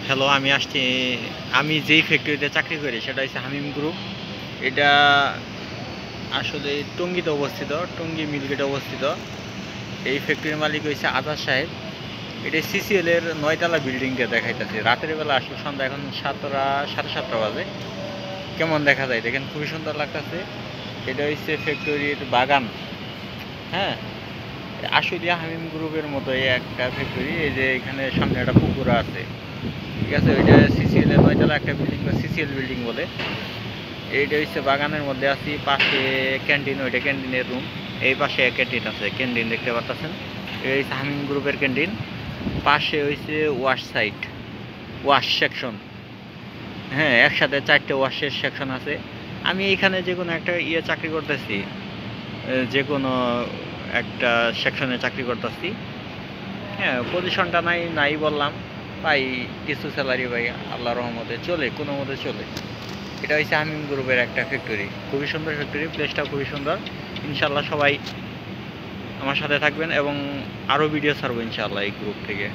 Hello, আমি যেই ফ্যাক্টরিতে চাকরি করি সেটা হচ্ছে হামিম গ্রুপ। এটা আসলে টঙ্গীতে অবস্থিত, টঙ্গী মিলগেটে অবস্থিত। এই ফ্যাক্টরির মালিক হচ্ছে আজাদ সাহেব। এটা সিসিএল এর 9 তলা বিল্ডিংটা দেখাইতেছে। রাতের বেলা আসলে সন্ধ্যা এখন 7টা, 7:30 বাজে। কেমন দেখা যায় দেখেন, খুবই সুন্দর লাগতেছে। এটা হচ্ছে ফ্যাক্টরির বাগান। হ্যাঁ, আশুলিয়া হামিম গ্রুপের মতোই একটা ফ্যাক্টরি। এই যে এখানে সামনে একটা পুকুর আছে, ঠিক আছে। ওইটা সিসিএল এর 9 তলা একটা বিল্ডিং বা সিসিএল বিল্ডিং বলে। এইটা হচ্ছে বাগানের মধ্যে আছি, পাশে ক্যান্টিন, ওইটা ক্যান্টিনের রুম। এই পাশে ক্যান্টিন আছে, ক্যান্টিন দেখতে পাচ্ছেন। এই হচ্ছে হামিম গ্রুপের ক্যান্টিন। পাশে হচ্ছে ওয়াশ সাইট, ওয়াশ সেকশন। হ্যাঁ, একসাথে 4টে ওয়াশের সেকশন আছে। আমি এইখানে যে কোনো একটা চাকরি করতেছি, যে কোনো একটা সেকশনে চাকরি করতেছি। হ্যাঁ, পজিশনটা নাই নাই বললাম, পাই কিছু স্যালারি পাই, আল্লাহর রহমতে চলে, কোনো মতে চলে। এটা হচ্ছে হামিম গ্রুপের একটা ফ্যাক্টরি, খুবই সুন্দর ফ্যাক্টরি, প্লেসটা খুবই সুন্দর। ইনশাল্লাহ সবাই আমার সাথে থাকবেন এবং আরও ভিডিও ছাড়বো ইনশাল্লাহ এই গ্রুপ থেকে।